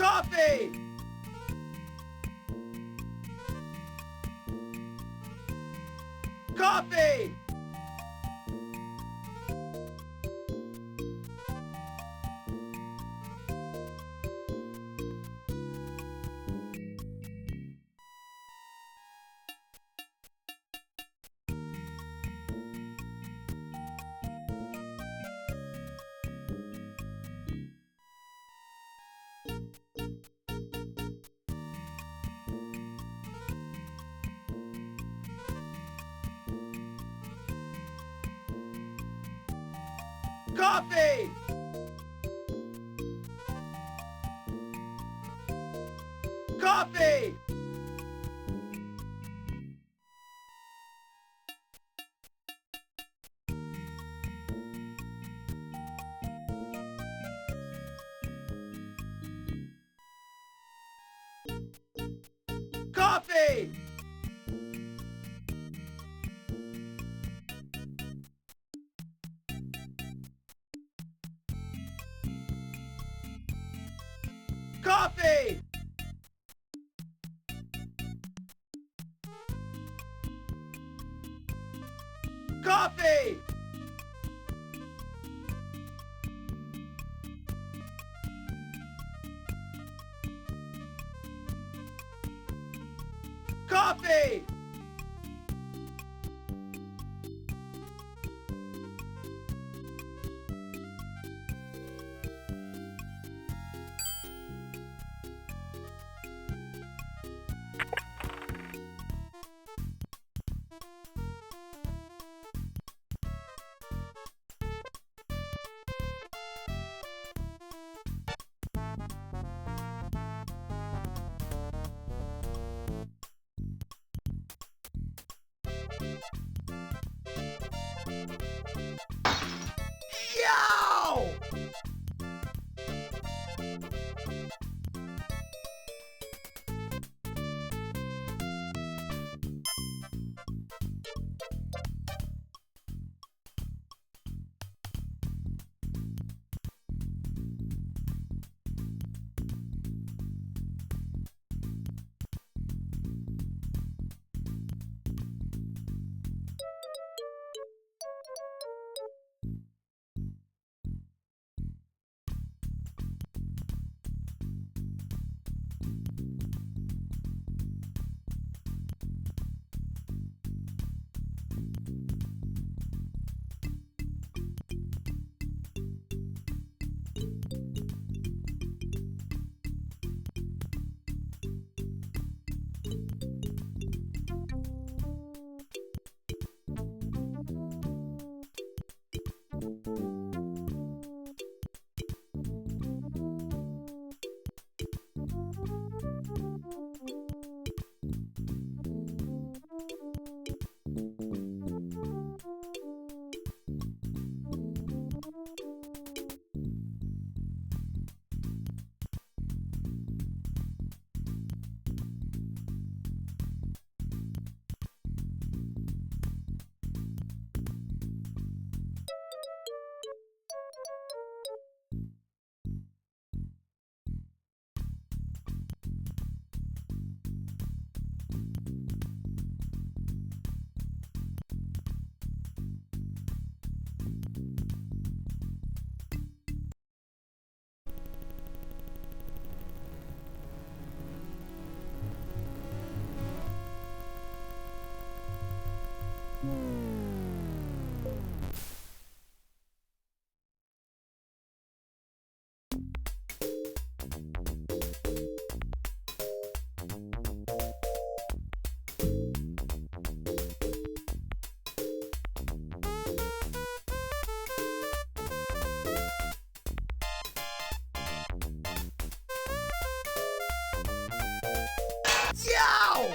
Coffee! Coffee! Coffee! Coffee! Coffee! Coffee! Coffee! Coffee! Yo! Yow!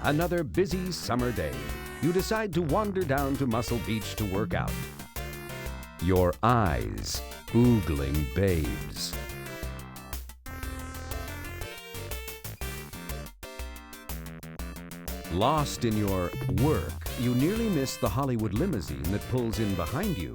Another busy summer day. You decide to wander down to Muscle Beach to work out. Your eyes oogling babes. Lost in your work, you nearly miss the Hollywood limousine that pulls in behind you.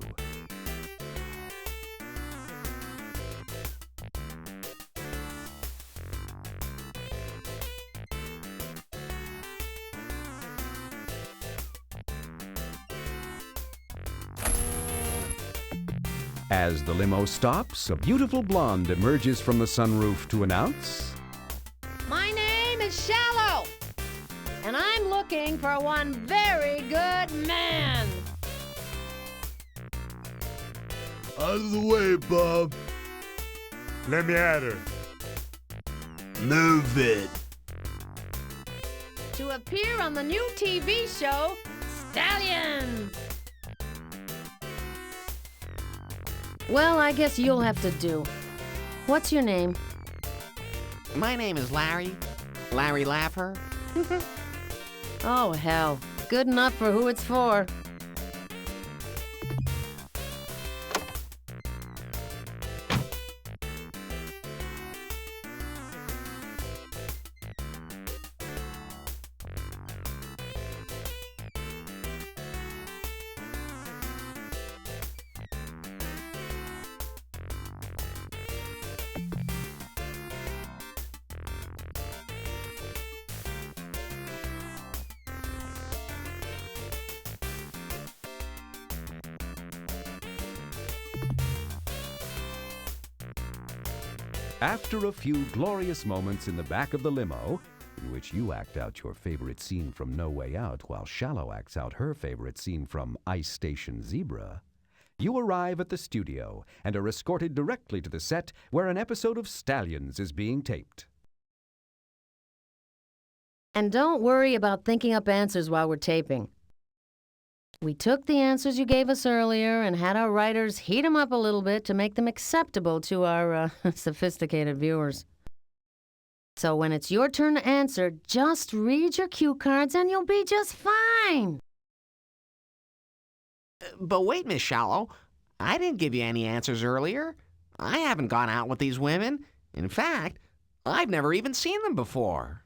As the limo stops, a beautiful blonde emerges from the sunroof to announce, "My name is Shallow, and I'm looking for one very good man." Out of the way, Bob. Let me at her. Move it. To appear on the new TV show, Stallions. Well, I guess you'll have to do. What's your name? My name is Larry. Larry Laffer. Oh, hell. Good enough for who it's for. After a few glorious moments in the back of the limo, in which you act out your favorite scene from No Way Out while Shallow acts out her favorite scene from Ice Station Zebra, you arrive at the studio and are escorted directly to the set where an episode of Stallions is being taped. And don't worry about thinking up answers while we're taping. We took the answers you gave us earlier and had our writers heat them up a little bit to make them acceptable to our sophisticated viewers. So when it's your turn to answer, just read your cue cards and you'll be just fine. But wait, Miss Shallow. I didn't give you any answers earlier. I haven't gone out with these women. In fact, I've never even seen them before.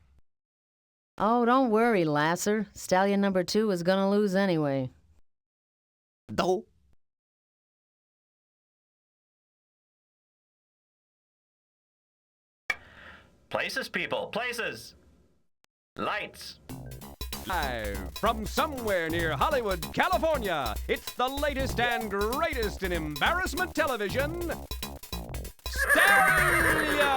Oh, don't worry, Lasser. Stallion number 2 is gonna lose anyway. Though. Places, people, places! Lights! Live from somewhere near Hollywood, California, it's the latest and greatest in embarrassment television, Stallions!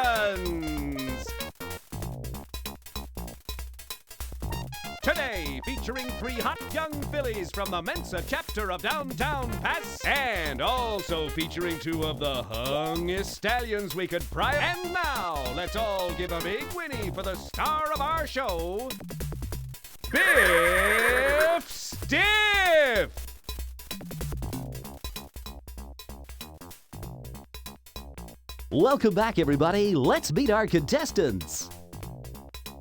Today, featuring 3 hot young fillies from the Mensa chapter of Downtown Pass, and also featuring 2 of the hungest stallions we could pry. And now, let's all give a big whinny for the star of our show, Biff Stiff! Welcome back, everybody. Let's meet our contestants.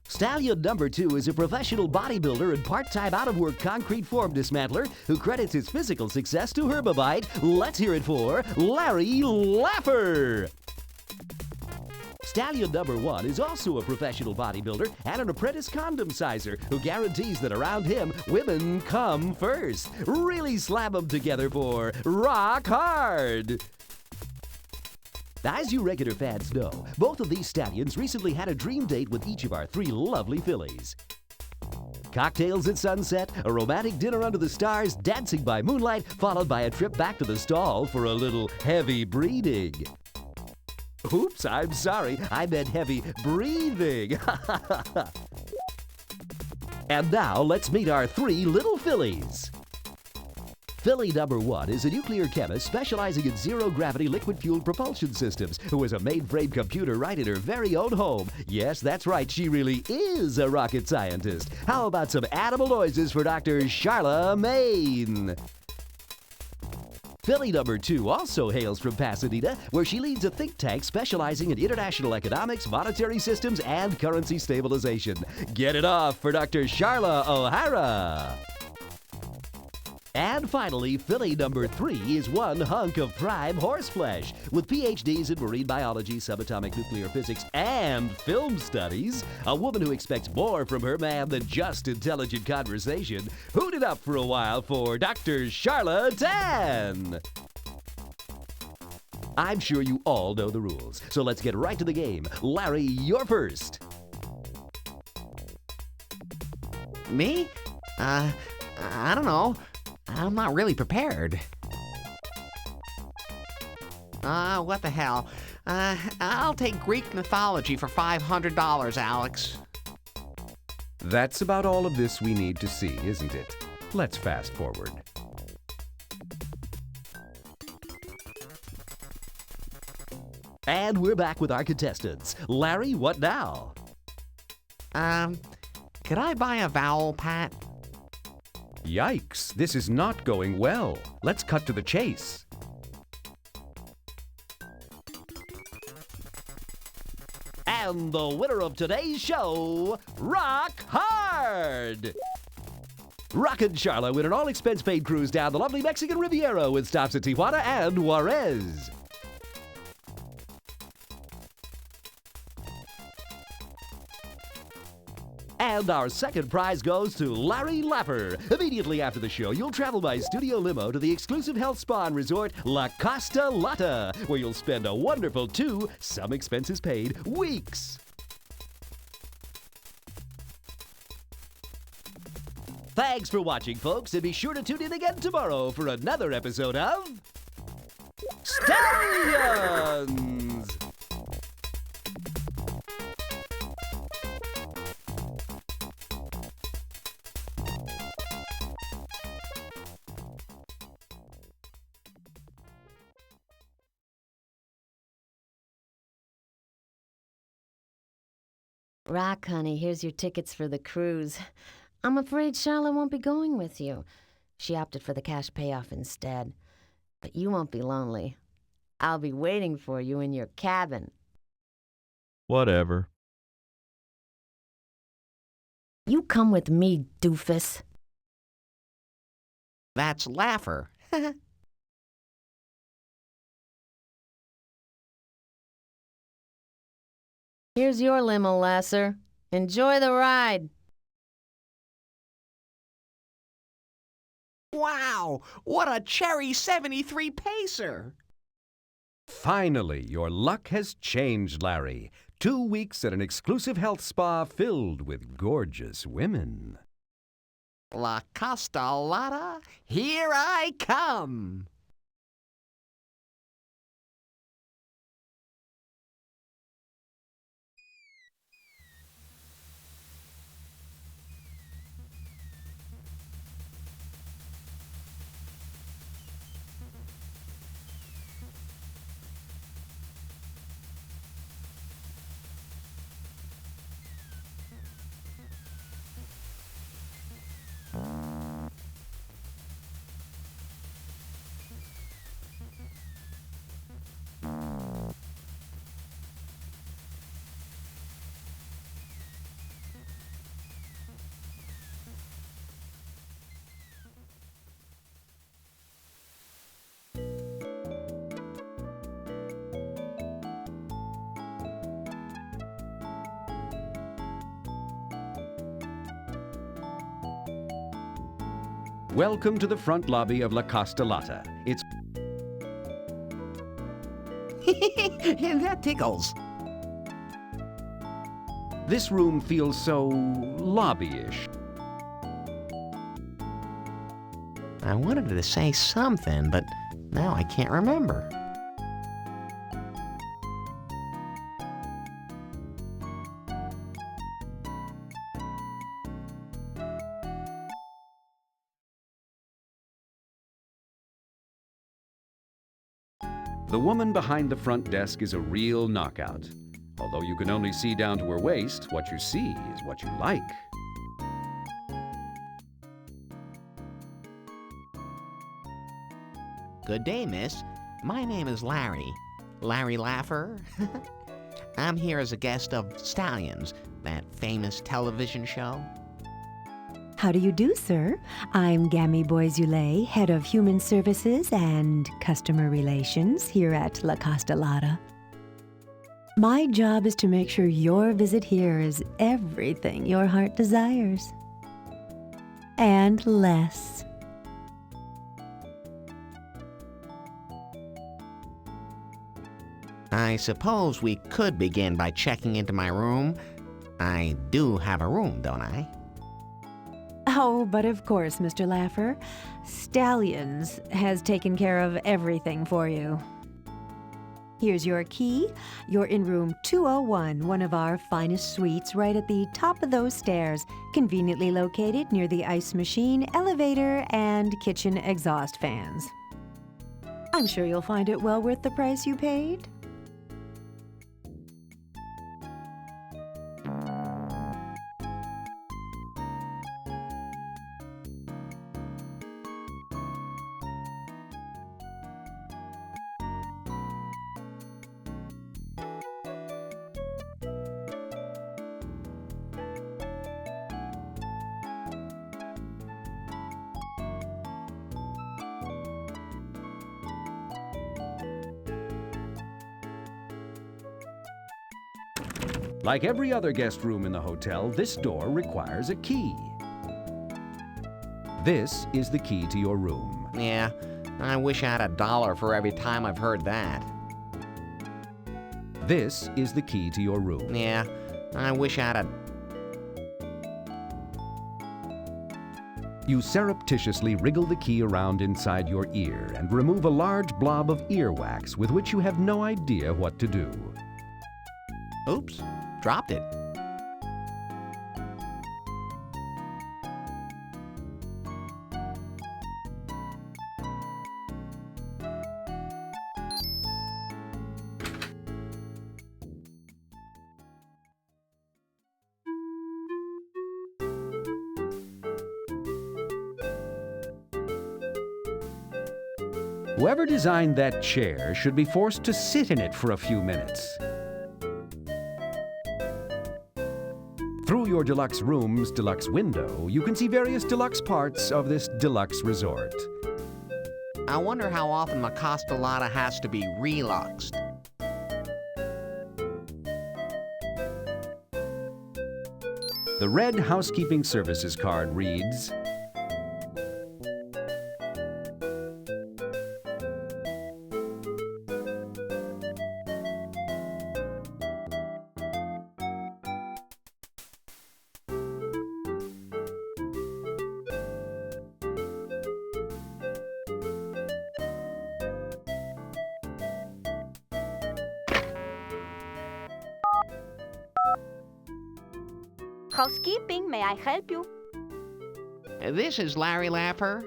Stallion number 2 is a professional bodybuilder and part-time out-of-work concrete form dismantler who credits his physical success to Herbivite. Let's hear it for Larry Laffer. Stallion number 1 is also a professional bodybuilder and an apprentice condom sizer who guarantees that around him, women come first. Really slam them together for Rock Hard. Now, as you regular fans know, both of these stallions recently had a dream date with each of our 3 lovely fillies. Cocktails at sunset, a romantic dinner under the stars, dancing by moonlight, followed by a trip back to the stall for a little heavy breeding. Oops, I'm sorry, I meant heavy breathing. And now, let's meet our 3 little fillies. Filly number 1 is a nuclear chemist specializing in zero-gravity liquid-fueled propulsion systems who has a mainframe computer right in her very own home. Yes, that's right, she really is a rocket scientist. How about some animal noises for Dr. Charlemagne? Filly number 2 also hails from Pasadena, where she leads a think tank specializing in international economics, monetary systems, and currency stabilization. Get it off for Dr. Charla O'Hara! And finally, filly number 3 is one hunk of prime horseflesh. With PhDs in marine biology, subatomic nuclear physics, and film studies, a woman who expects more from her man than just intelligent conversation. Hoot it up for a while for Dr. Charlatan! I'm sure you all know the rules, so let's get right to the game. Larry, you're first. Me? I don't know. I'm not really prepared. What the hell? I'll take Greek mythology for $500, Alex. That's about all of this we need to see, isn't it? Let's fast forward. And we're back with our contestants. Larry, what now? Could I buy a vowel, Pat? Yikes, this is not going well. Let's cut to the chase. And the winner of today's show, Rock Hard! Rock and Charla win an all-expense-paid cruise down the lovely Mexican Riviera with stops at Tijuana and Juarez. And our second prize goes to Larry Lapper. Immediately after the show, you'll travel by studio limo to the exclusive health spa and resort La Costa Lotta, where you'll spend a wonderful 2, some expenses paid, weeks. Thanks for watching, folks, and be sure to tune in again tomorrow for another episode of Stallions! Rock, honey, here's your tickets for the cruise. I'm afraid Charlotte won't be going with you. She opted for the cash payoff instead. But you won't be lonely. I'll be waiting for you in your cabin. Whatever. You come with me, doofus. That's Laugher. Here's your limo, Lasser. Enjoy the ride. Wow, what a cherry 73 pacer! Finally, your luck has changed, Larry. 2 weeks at an exclusive health spa filled with gorgeous women. La Costa Lotta, here I come! Welcome to the front lobby of La Costa Lotta. It's And that tickles. This room feels so lobbyish. I wanted to say something, but now I can't remember. The woman behind the front desk is a real knockout. Although you can only see down to her waist, what you see is what you like. Good day, miss. My name is Larry. Larry Laugher. I'm here as a guest of Stallions, that famous television show. How do you do, sir? I'm Gammy Boisoulet, Head of Human Services and Customer Relations here at La Costa Lotta. My job is to make sure your visit here is everything your heart desires. And less. I suppose we could begin by checking into my room. I do have a room, don't I? Oh, but of course, Mr. Laugher. Stallions has taken care of everything for you. Here's your key. You're in room 201, one of our finest suites, right at the top of those stairs, conveniently located near the ice machine, elevator, and kitchen exhaust fans. I'm sure you'll find it well worth the price you paid. Like every other guest room in the hotel, this door requires a key. This is the key to your room. Yeah, I wish I had $1 for every time I've heard that. This is the key to your room. Yeah, I wish I had a... You surreptitiously wriggle the key around inside your ear and remove a large blob of earwax with which you have no idea what to do. Oops, dropped it. Whoever designed that chair should be forced to sit in it for a few minutes. Through your deluxe room's deluxe window, you can see various deluxe parts of this deluxe resort. I wonder how often the Costa Laude has to be reluxed. The red housekeeping services card reads, Housekeeping, may I help you? This is Larry Laffer.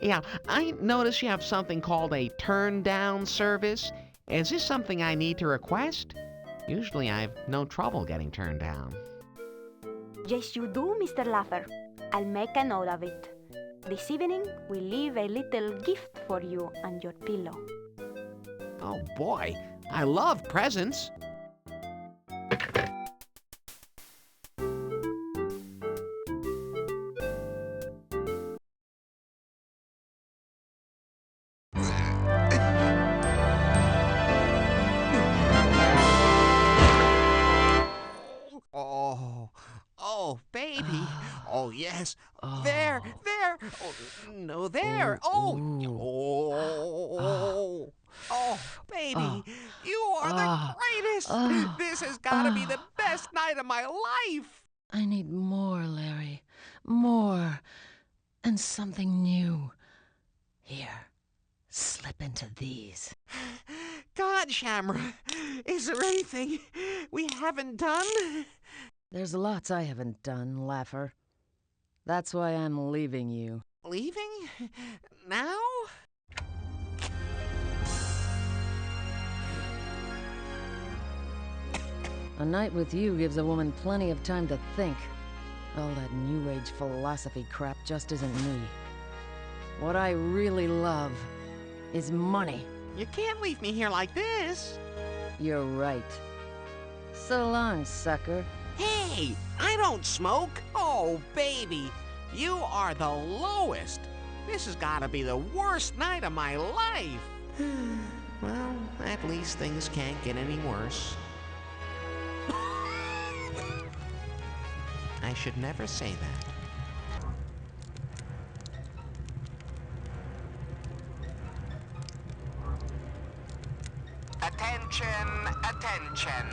Yeah, I notice you have something called a turn-down service. Is this something I need to request? Usually I have no trouble getting turned down. Yes, you do, Mr. Laffer. I'll make a note of it. This evening, we leave a little gift for you on your pillow. Oh boy, I love presents. Oh, baby. Oh, yes. There. Oh, no, there. Oh, baby. You are the greatest. This has got to be the best night of my life. I need more, Larry. More. And something new. Here, slip into these. God, Shamra, is there anything we haven't done? There's lots I haven't done, Laffer. That's why I'm leaving you. Leaving? Now? A night with you gives a woman plenty of time to think. All that New Age philosophy crap just isn't me. What I really love is money. You can't leave me here like this. You're right. So long, sucker. Hey, I don't smoke. Oh, baby, you are the lowest. This has got to be the worst night of my life. Well, at least things can't get any worse. I should never say that. Attention, attention.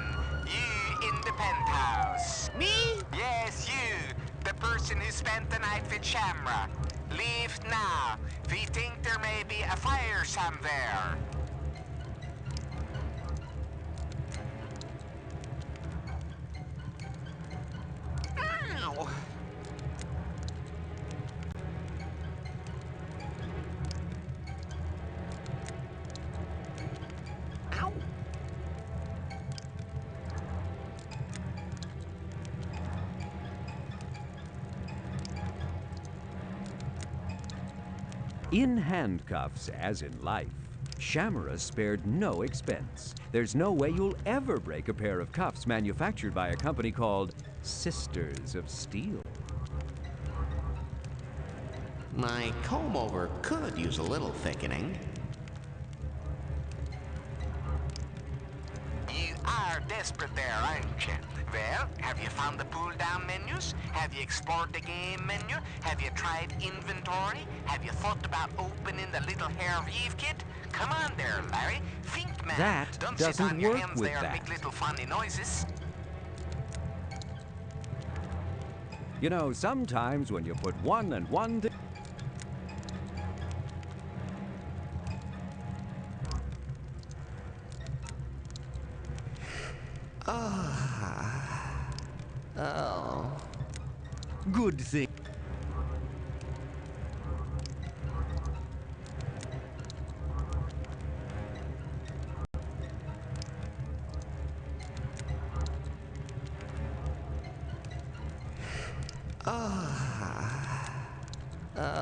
You in the penthouse. Me? Yes, you. The person who spent the night with Shamra. Leave now. We think there may be a fire somewhere. Ow. Ow. In handcuffs, as in life, Shamra spared no expense. There's no way you'll ever break a pair of cuffs manufactured by a company called Sisters of Steel. My comb-over could use a little thickening. You are desperate there, aren't you? Well, have you found the pull-down menus? Have you explored the game menu? Have you tried inventory? Have you thought about opening the little hair weave kit? Come on there, Larry. Think, man. That Don't sit doesn't on your work hands with there and that. make little funny noises. You know, sometimes when you put one and one together. Oh. Good thing.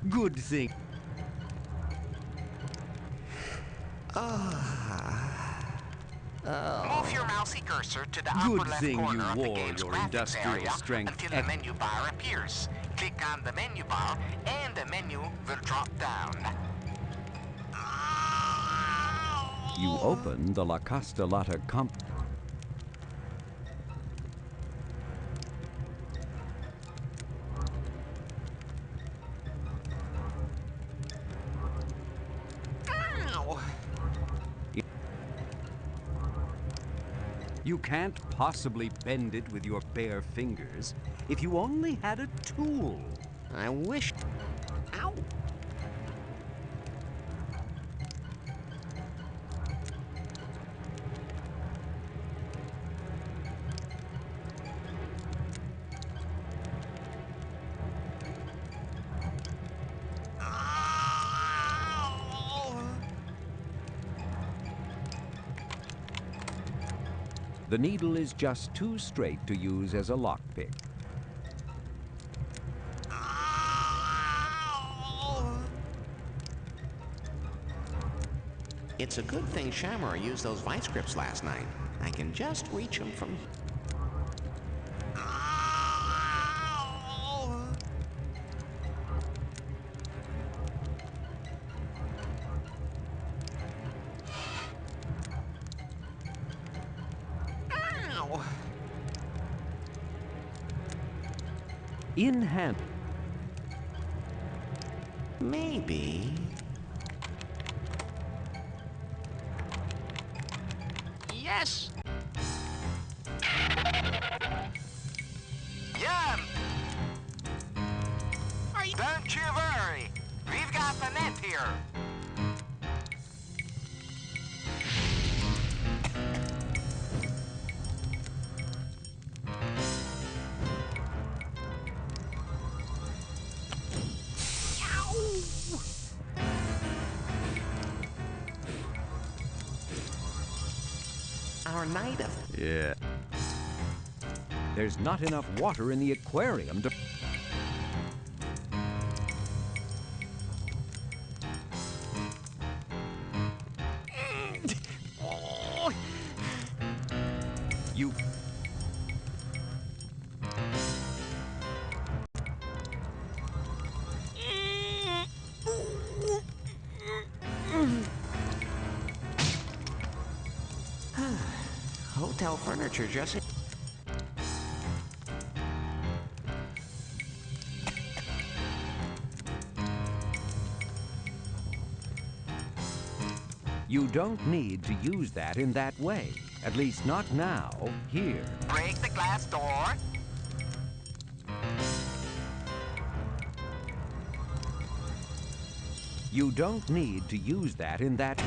Good thing. Move your mousey cursor to the Good upper left thing you corner of the wore game's your graphics industrial area strength until the menu bar appears. Click on the menu bar, and the menu will drop down. You open the La Costa Lotta comp. Ow! You can't possibly bend it with your bare fingers. If you only had a tool. I wish. Ow! The needle is just too straight to use as a lockpick. It's a good thing Shamrock used those vice grips last night. I can just reach them from. Ow! In hand. Maybe. Yes! Yum! Don't you worry. We've got the net here. Our night of. Yeah. There's not enough water in the aquarium to. You. Hotel furniture just. You don't need to use that in that way. At least not now. Here. Break the glass door. You don't need to use that in that.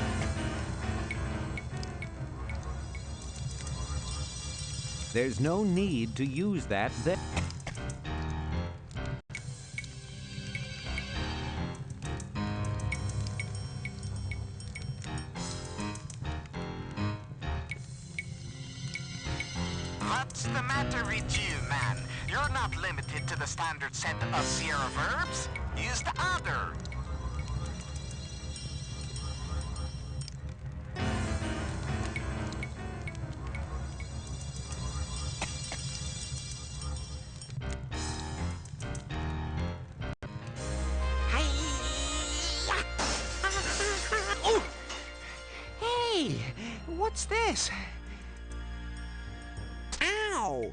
There's no need to use that then. What's the matter with you, man? You're not limited to the standard set of Sierra verbs. Use the other. Oh! Hey! What's this? Ow!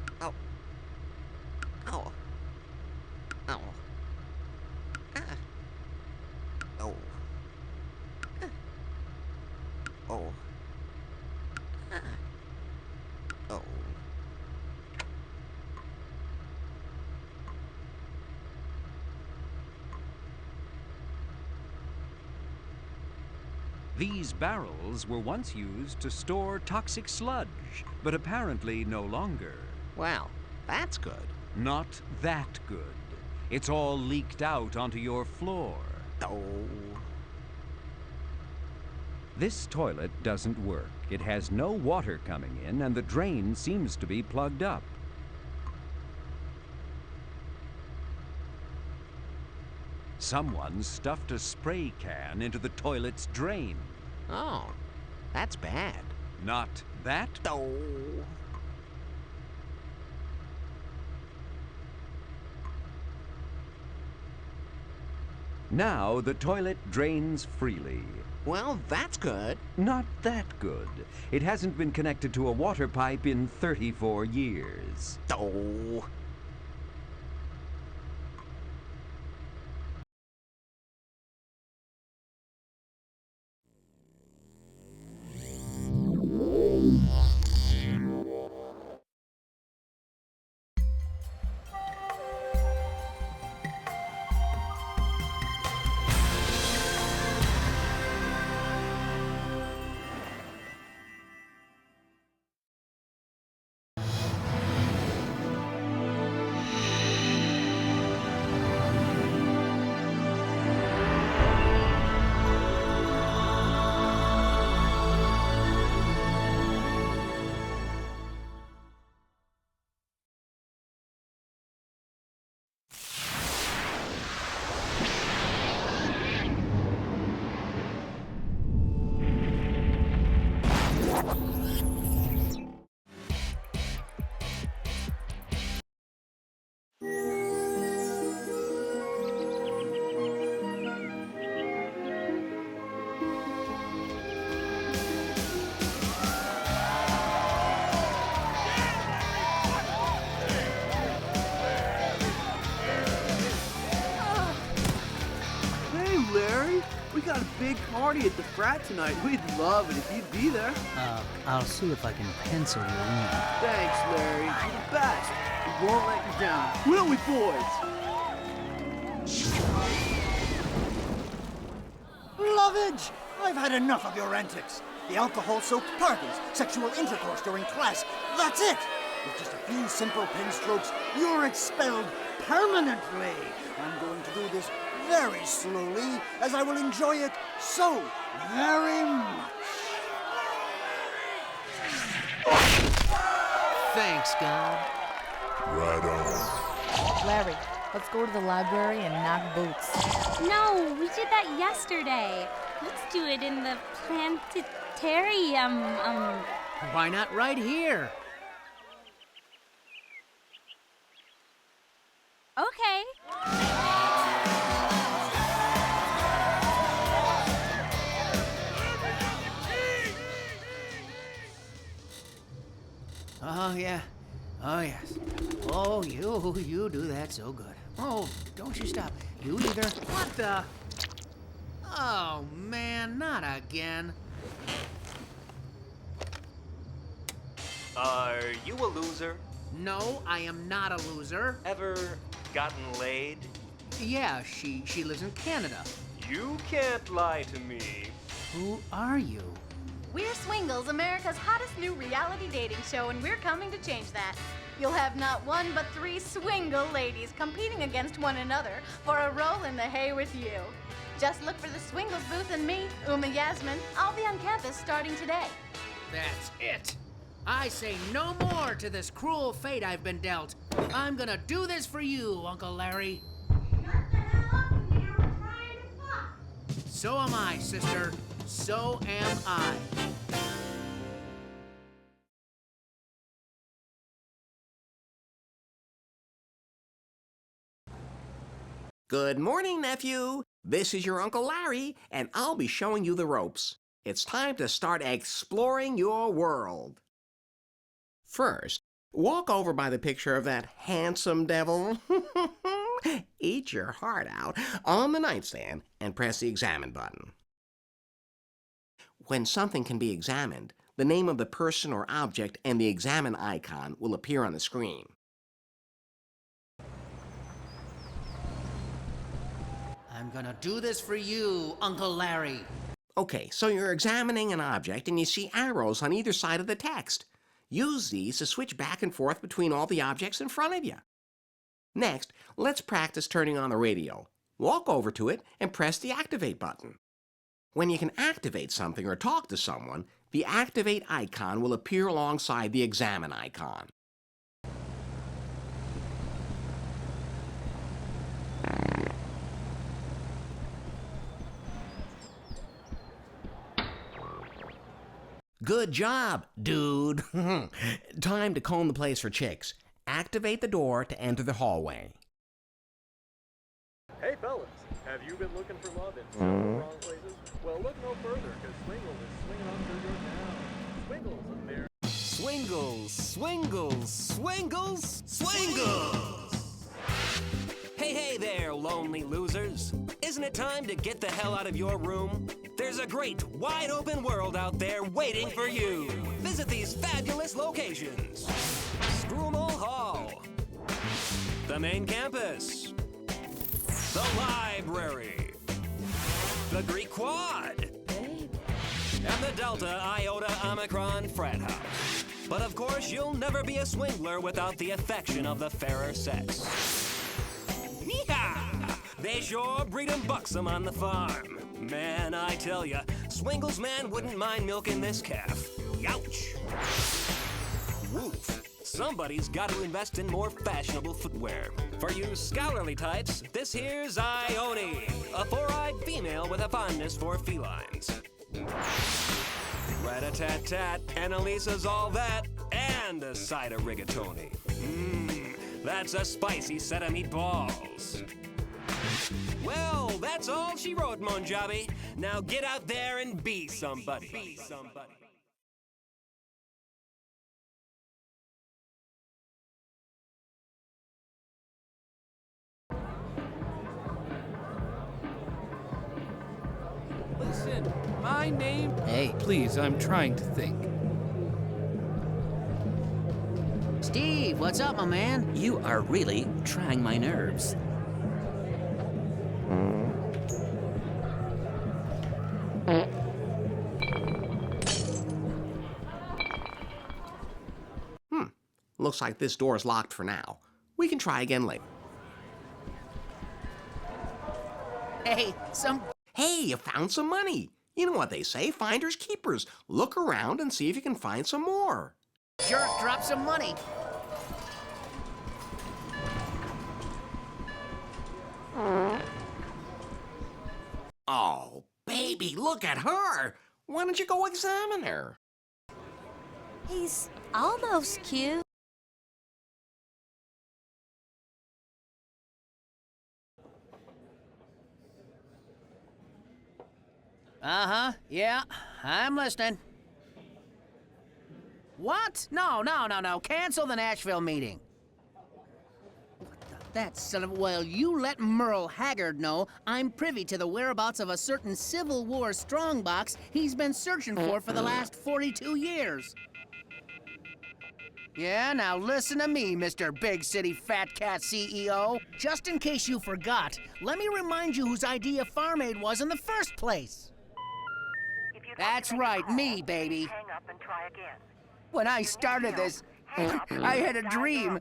Oh. Oh. These barrels were once used to store toxic sludge, but apparently no longer. Well, that's good. Not that good. It's all leaked out onto your floor. Oh. This toilet doesn't work. It has no water coming in, and the drain seems to be plugged up. Someone stuffed a spray can into the toilet's drain. Oh, that's bad. Not that. Oh. Now the toilet drains freely. Well, that's good. Not that good. It hasn't been connected to a water pipe in 34 years. Oh. We got a big party at the frat tonight. We'd love it if you'd be there. I'll see if I can pencil you in. Thanks, Larry. You're the best. We won't let you down. Will we, boys? Lovage! I've had enough of your antics. The alcohol-soaked parties, sexual intercourse during class. That's it! With just a few simple pen strokes, you're expelled permanently. I'm going to do this very slowly, as I will enjoy it so very much. Thanks, God. Right on. Larry, let's go to the library and knock boots. No, we did that yesterday. Let's do it in the planetarium. Why not right here? Okay. Oh, yeah. Oh, yes. Oh, you do that so good. Oh, don't you stop. You either. What the? Oh, man, not again. Are you a loser? No, I am not a loser. Ever gotten laid? Yeah, she lives in Canada. You can't lie to me. Who are you? We're Swingles, America's hottest new reality dating show, and we're coming to change that. You'll have not one but 3 swingle ladies competing against one another for a role in the hay with you. Just look for the Swingles booth and me, Uma Yasmin. I'll be on campus starting today. That's it. I say no more to this cruel fate I've been dealt. I'm gonna do this for you, Uncle Larry. Shut the hell up, man. We're trying to fuck. So am I, sister. So am I. Good morning, nephew. This is your Uncle Larry, and I'll be showing you the ropes. It's time to start exploring your world. First, walk over by the picture of that handsome devil. Eat your heart out on the nightstand and press the examine button. When something can be examined, the name of the person or object and the examine icon will appear on the screen. I'm gonna do this for you, Uncle Larry. Okay, so you're examining an object and you see arrows on either side of the text. Use these to switch back and forth between all the objects in front of you. Next, let's practice turning on the radio. Walk over to it and press the Activate button. When you can activate something or talk to someone, the Activate icon will appear alongside the Examine icon. Good job, dude. Time to comb the place for chicks. Activate the door to enter the hallway. Hey, fellas, have you been looking for love in several wrong places? Well, look no further, because Swingle is swinging on through your town. Swingle's a fair... Swingles, swingles, swingles, swingles! Hey there, lonely losers. Isn't it time to get the hell out of your room? There's a great, wide-open world out there waiting for you. Visit these fabulous locations. Screwmall Hall. The main campus. The library. The Greek Quad. And the Delta Iota Omicron frat house. But of course, you'll never be a swindler without the affection of the fairer sex. Yeehaw! They sure breed 'em buxom on the farm. Man, I tell ya, Swingles man wouldn't mind milking this calf. Youch! Woof. Somebody's got to invest in more fashionable footwear. For you scholarly types, this here's Ione, a four-eyed female with a fondness for felines. Rat-a-tat-tat, Annalisa's all that, and a side of rigatoni. That's a spicy set of meatballs. Well, that's all she wrote, Monjabi. Now get out there and be somebody. Be somebody. Listen, my name... Hey. Please, I'm trying to think. Steve, what's up, my man? You are really trying my nerves. Looks like this door is locked for now. We can try again later. Hey, Hey, you found some money. You know what they say, finders keepers. Look around and see if you can find some more. Jerk, drop some money. Oh, baby, look at her. Why don't you go examine her? He's almost cute. Uh-huh, yeah, I'm listening. What? No, cancel the Nashville meeting. That son of... Well, you let Merle Haggard know I'm privy to the whereabouts of a certain Civil War strongbox he's been searching for the last 42 years. Yeah, now listen to me, Mr. Big City Fat Cat CEO. Just in case you forgot, let me remind you whose idea Farm Aid was in the first place. That's right, me, baby. Hang up and try again. When I started this, I had a dream.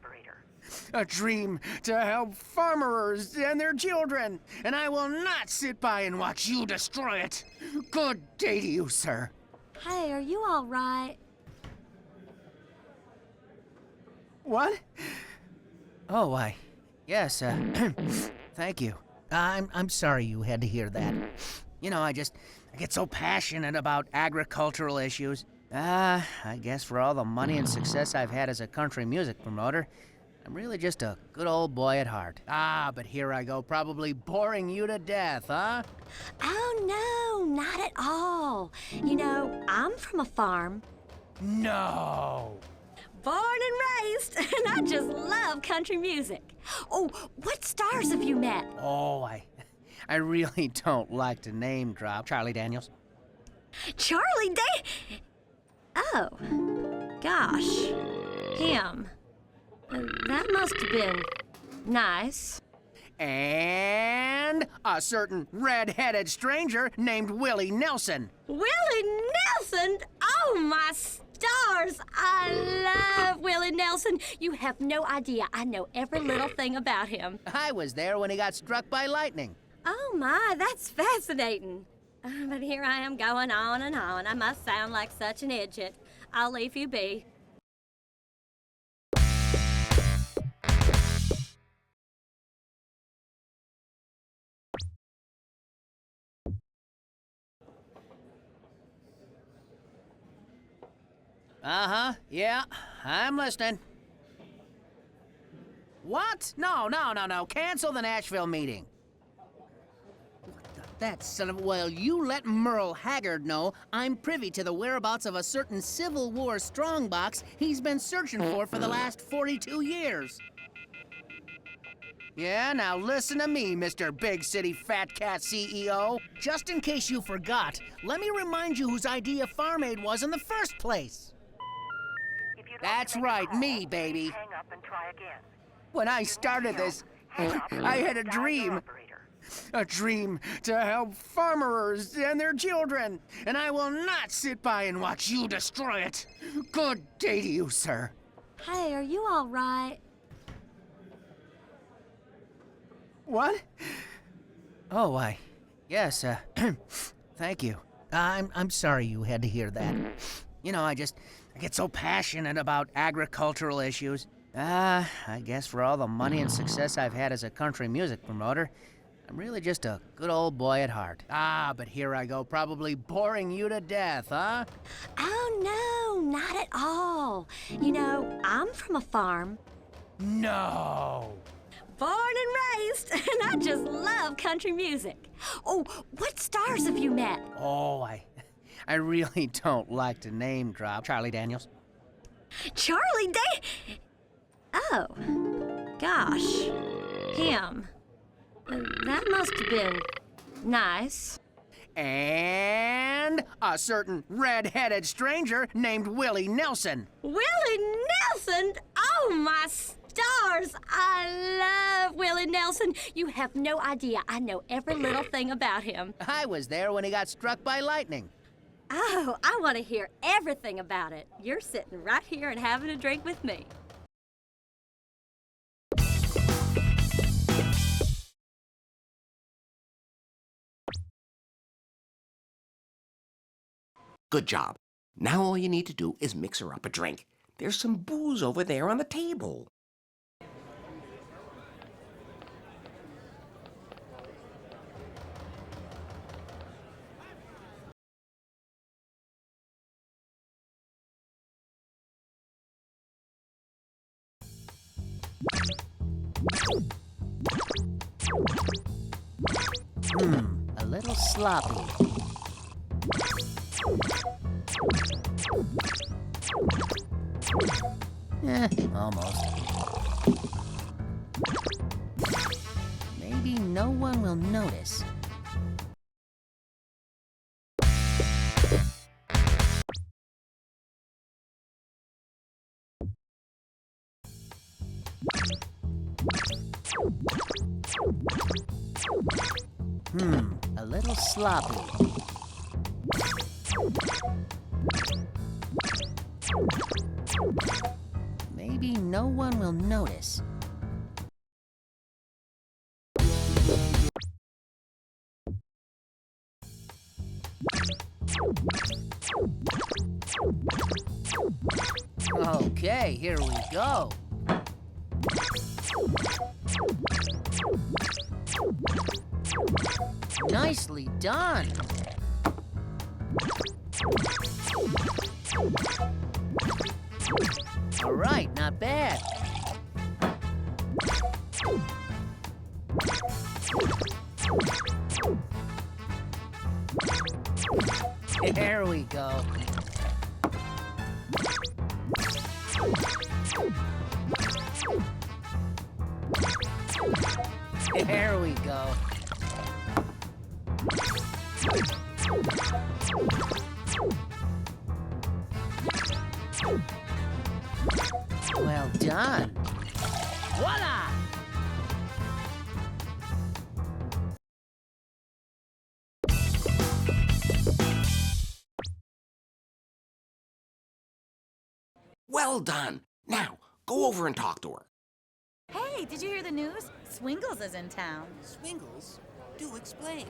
A dream to help farmers and their children, and I will not sit by and watch you destroy it. Good day to you, sir. Hey, are you all right? What? Oh, yes, thank you. I'm sorry you had to hear that. You know, I get so passionate about agricultural issues. I guess for all the money and success I've had as a country music promoter, I'm really just a good old boy at heart. But here I go, probably boring you to death, huh? Oh, no, not at all. You know, I'm from a farm. No. Born and raised, and I just love country music. Oh, what stars have you met? Oh, I really don't like to name drop. Charlie Daniels. Charlie Oh, gosh. Him. That must have been nice. And a certain red-headed stranger named Willie Nelson. Willie Nelson? Oh, my stars! I love Willie Nelson. You have no idea. I know every little thing about him. I was there when he got struck by lightning. Oh, my, that's fascinating. But here I am going on and on. I must sound like such an idiot. I'll leave you be. Uh-huh, yeah, I'm listening. What? No. Cancel the Nashville meeting. That son of... Well, you let Merle Haggard know I'm privy to the whereabouts of a certain Civil War strongbox he's been searching for the last 42 years. Yeah, now listen to me, Mr. Big City Fat Cat CEO. Just in case you forgot, let me remind you whose idea Farm Aid was in the first place. That's right, me, baby. Hang up and try again. When I started this, I had a dream. A dream to help farmers and their children. And I will not sit by and watch you destroy it. Good day to you, sir. Hey, are you all right? What? Oh, why, yes, thank you. I'm sorry you had to hear that. You know, I get so passionate about agricultural issues. I guess for all the money and success I've had as a country music promoter, I'm really just a good old boy at heart. But here I go, probably boring you to death, huh? Oh, no, not at all. You know, I'm from a farm. No. Born and raised, and I just love country music. Oh, what stars have you met? Oh, I really don't like to name drop. Charlie Daniels. Charlie Oh, gosh. Him. That must have been nice. And a certain red-headed stranger named Willie Nelson. Willie Nelson? Oh, my stars! I love Willie Nelson. You have no idea. I know every little thing about him. I was there when he got struck by lightning. Oh, I want to hear everything about it. You're sitting right here and having a drink with me. Good job. Now all you need to do is mix her up a drink. There's some booze over there on the table. A little sloppy. Almost. Maybe no one will notice. A little sloppy. Maybe no one will notice. Okay, here we go. Nicely done. All right, not bad. There we go. There we go. Well done. Voila! Well done. Now, go over and talk to her. Hey, did you hear the news? Swingles is in town. Swingles? Do explain.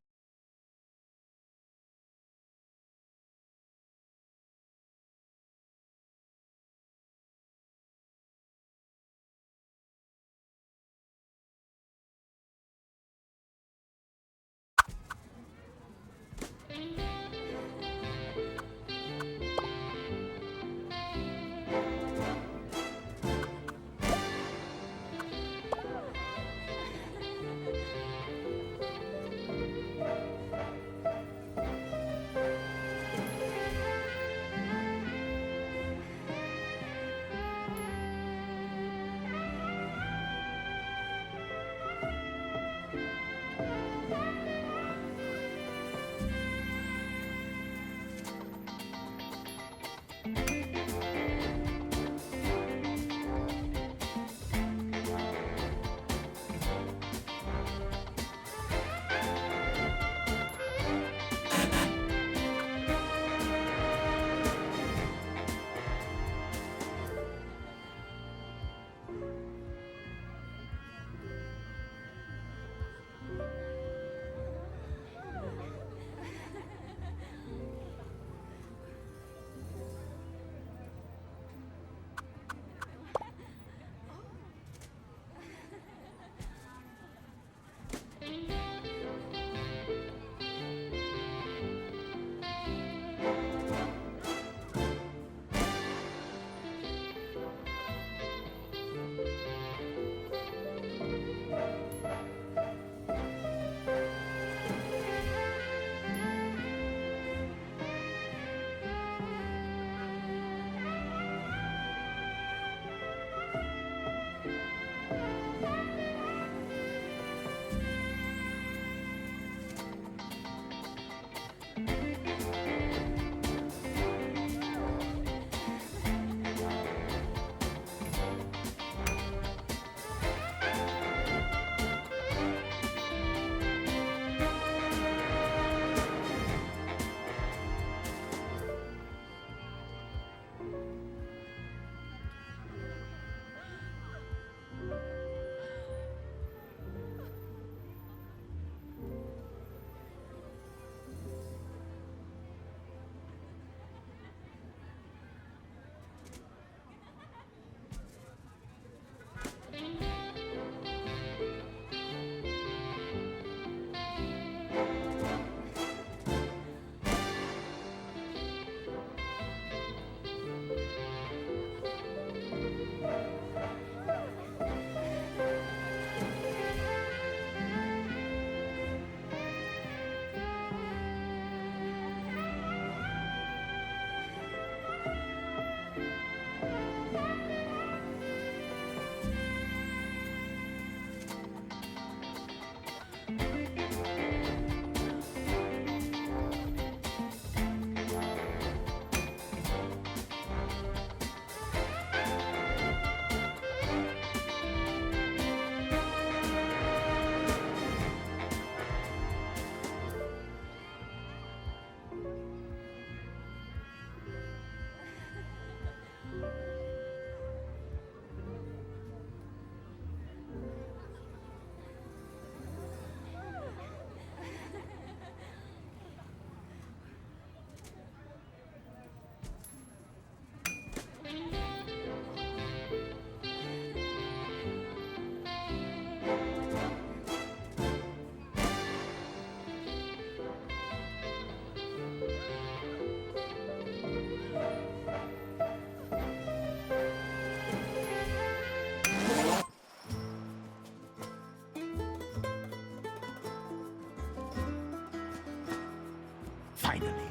Finally,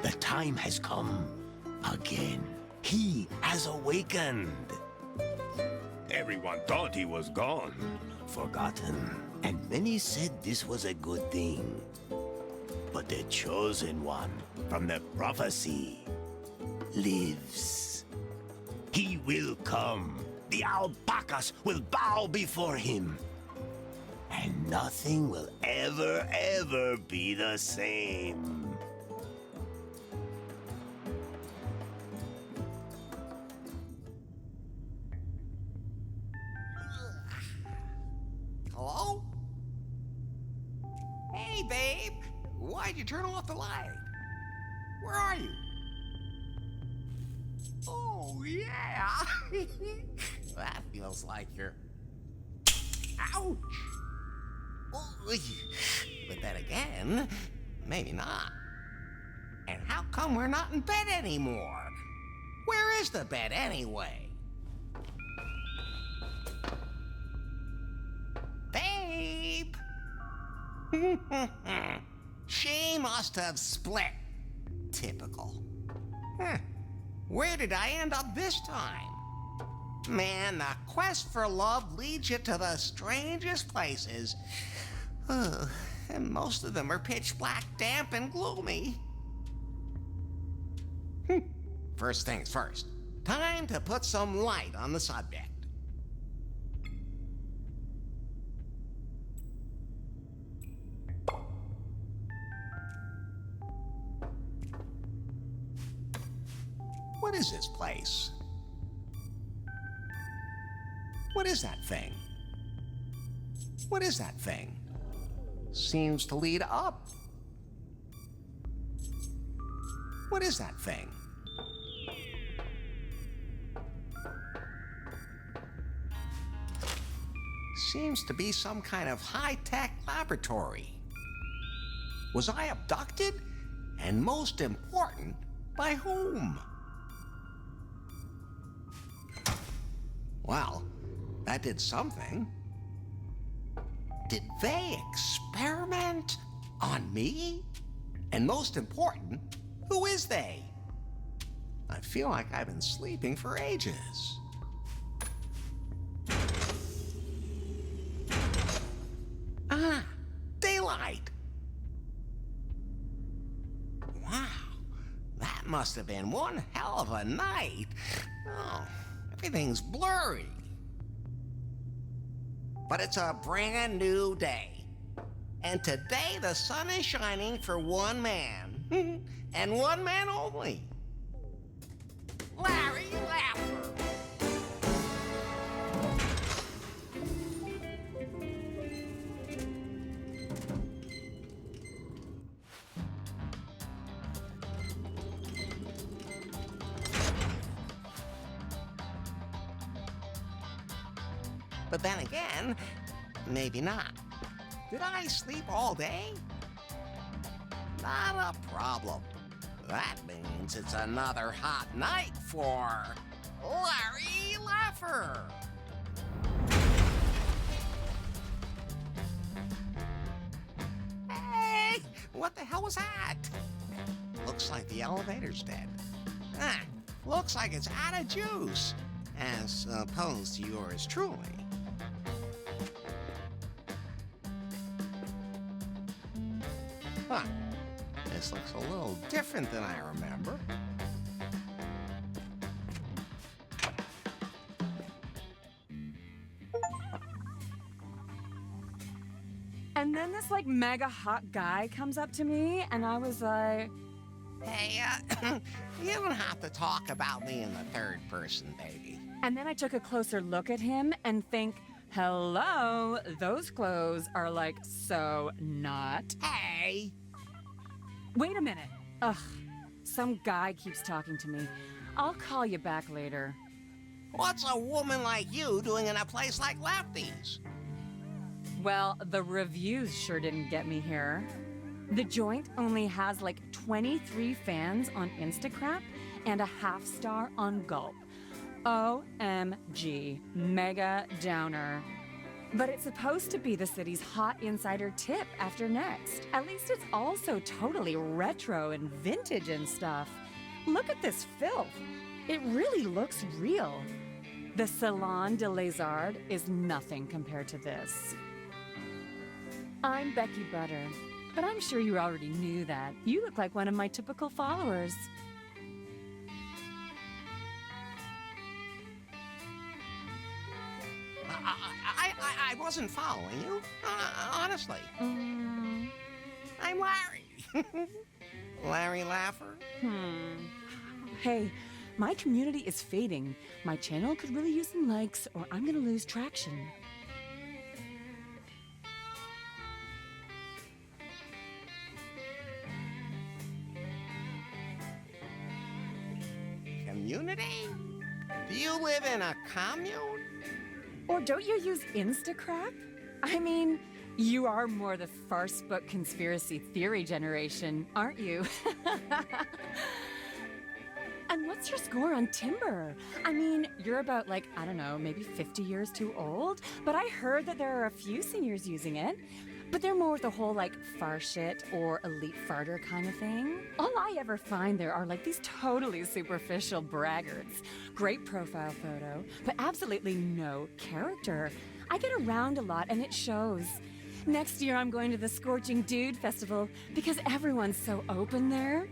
the time has come again. He has awakened. Everyone thought he was gone. Forgotten. And many said this was a good thing. but the chosen one from the prophecy lives. He will come. The alpacas will bow before him. And nothing will ever be the same. Hello? Hey, babe. Why'd you turn off the light? Where are you? Oh, yeah. That feels like you're... Ouch! But then again, maybe not. And how come we're not in bed anymore? Where is the bed anyway? Babe! She must have split. Typical. Where did I end up this time? Man, the quest for love leads you to the strangest places. And most of them are pitch black, damp, and gloomy. First things first. Time to put some light on the subject. What is this place? What is that thing? What is that thing? Seems to lead up. What is that thing? Seems to be some kind of high-tech laboratory. Was I abducted? And most important, by whom? Well, that did something. Did they experiment on me? And most important, who is they? I feel like I've been sleeping for ages. Ah, daylight. Wow, that must have been one hell of a night. Oh, everything's blurry. But it's a brand new day. And today the sun is shining for one man. And one man only. Larry Laffer. But then again, maybe not. Did I sleep all day? Not a problem. That means it's another hot night for Larry Laffer. Hey, what the hell was that? Looks like the elevator's dead. Looks like it's out of juice, as opposed to yours truly. Huh. This looks a little different than I remember. And then this like mega hot guy comes up to me and I was like, hey, you don't have to talk about me in the third person, baby. And then I took a closer look at him and think, hello, those clothes are like so not. Hey! Wait a minute. Ugh, some guy keeps talking to me. I'll call you back later. What's a woman like you doing in a place like Lefty's? Well, the reviews sure didn't get me here. The joint only has like 23 fans on Instagram and a half-star on Gulp. OMG, mega downer. But it's supposed to be the city's hot insider tip after Next. At least it's also totally retro and vintage and stuff. Look at this filth. It really looks real. The Salon de Lézard is nothing compared to this. I'm Becky Butter. But I'm sure you already knew that. You look like one of my typical followers. I wasn't following you, honestly. I'm Larry. Larry Laffer. Hey, my community is fading. My channel could really use some likes, or I'm gonna lose traction. Community? Do you live in a commune? Or don't you use Instacrap? I mean, you are more the farce book conspiracy theory generation, aren't you? And what's your score on Timber? I mean, you're about like, I don't know, maybe 50 years too old, but I heard that there are a few seniors using it. But they're more the whole like far shit or elite farter kind of thing. All I ever find there are like these totally superficial braggarts. Great profile photo, but absolutely no character. I get around a lot and it shows. Next year I'm going to the Scorching Dude Festival because everyone's so open there.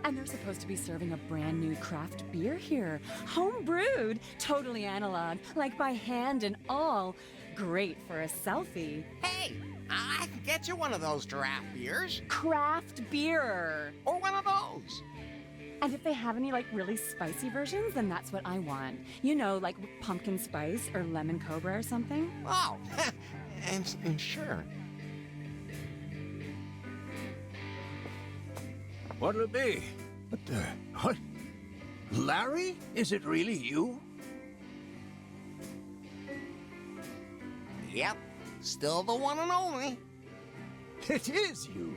And they're supposed to be serving a brand new craft beer here. Home brewed, totally analog, like by hand and all. Great for a selfie. Hey, I can get you one of those giraffe beers. Craft beer. Or one of those. And if they have any like really spicy versions, then that's what I want. You know, like pumpkin spice or lemon cobra or something. Oh, and sure. What'll it be? What? Larry? Is it really you? Yep, still the one and only. It is you.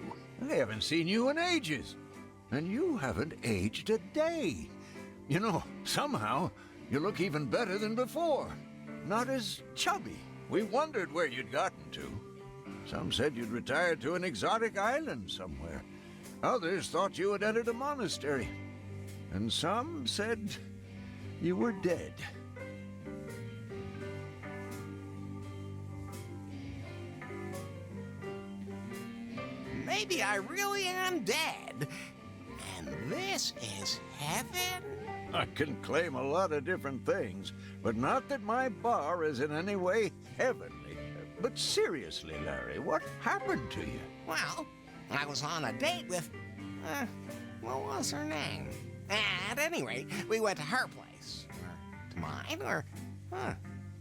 I haven't seen you in ages. And you haven't aged a day. You know, somehow, you look even better than before. Not as chubby. We wondered where you'd gotten to. Some said you'd retired to an exotic island somewhere. Others thought you had entered a monastery. And some said you were dead. Maybe I really am dead. And this is heaven? I can claim a lot of different things, but not that my bar is in any way heavenly. But seriously, Larry, what happened to you? Well, I was on a date with, what was her name? At any rate, we went to her place, or to mine, or,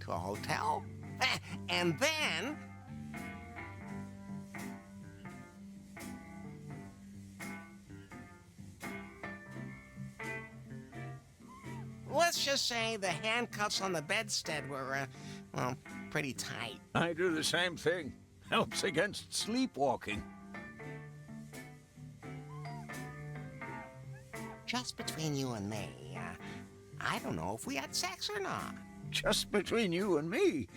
to a hotel. And then... let's just say the handcuffs on the bedstead were, well, pretty tight. I do the same thing. Helps against sleepwalking. Just between you and me, I don't know if we had sex or not. Just between you and me?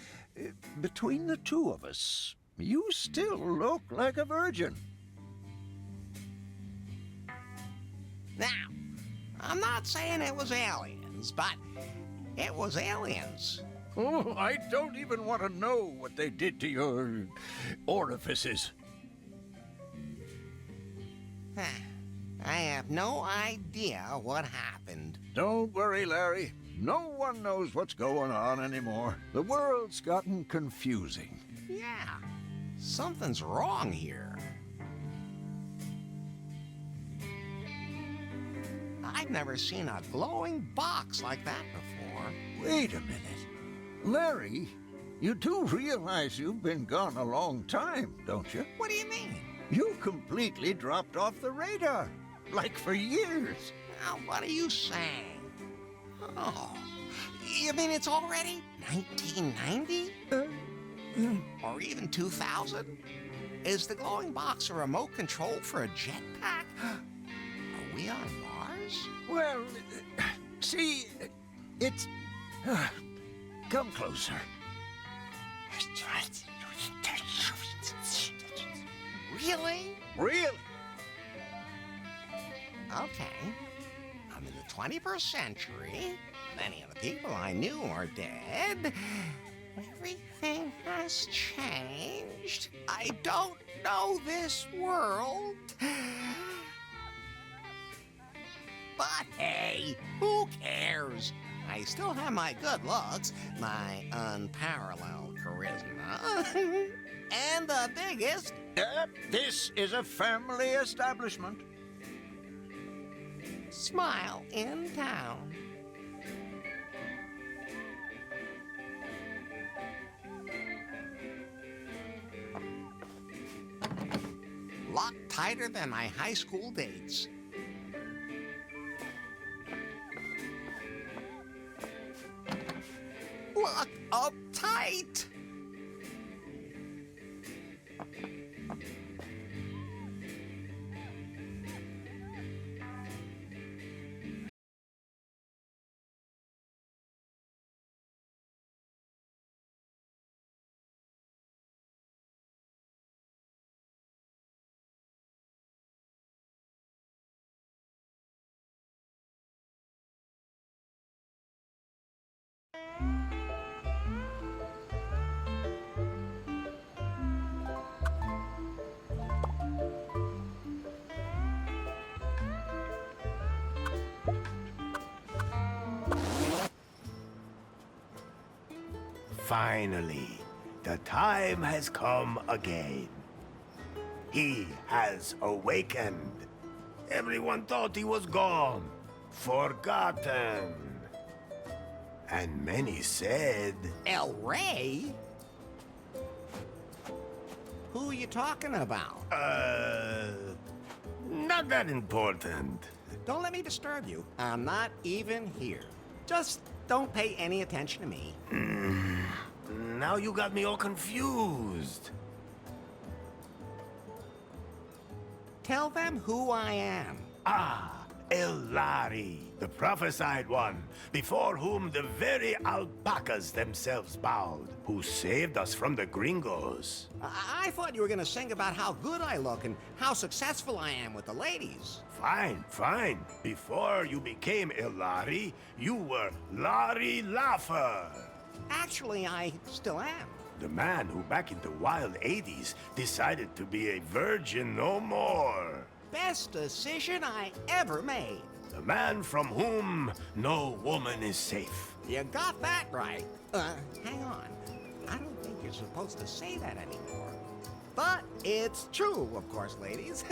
Between the two of us, you still look like a virgin. Now, I'm not saying it was aliens, but it was aliens. Oh, I don't even want to know what they did to your orifices. I have no idea what happened. Don't worry, Larry. No one knows what's going on anymore. The world's gotten confusing. Yeah, something's wrong here. I've never seen a glowing box like that before. Wait a minute. Larry, you do realize you've been gone a long time, don't you? What do you mean? You completely dropped off the radar. Like for years. Now, what are you saying? Oh, you mean it's already 1990? Or even 2000? Is the glowing box a remote control for a jetpack? Are we on Mars? Well, see, it's... come closer. Really? Really? Okay. I'm in the 21st century. Many of the people I knew are dead. Everything has changed. I don't know this world. But hey, who cares? I still have my good looks, my unparalleled charisma, and the biggest... This is a family establishment. smile in town. Locked tighter than my high school dates. Locked up tight. Finally, the time has come again. He has awakened. Everyone thought he was gone, forgotten. And many said... El Rey? Who are you talking about? Not that important. Don't let me disturb you. I'm not even here. Just don't pay any attention to me. Now you got me all confused. Tell them who I am. Ah, Elari, the prophesied one, before whom the very alpacas themselves bowed, who saved us from the gringos. I thought you were gonna sing about how good I look and how successful I am with the ladies. Fine, fine. Before you became Elari, you were Larry Laugher. Actually, I still am. The man who back in the wild 80s decided to be a virgin no more. Best decision I ever made. The man from whom no woman is safe. You got that right. Hang on. I don't think you're supposed to say that anymore. But it's true, of course, ladies.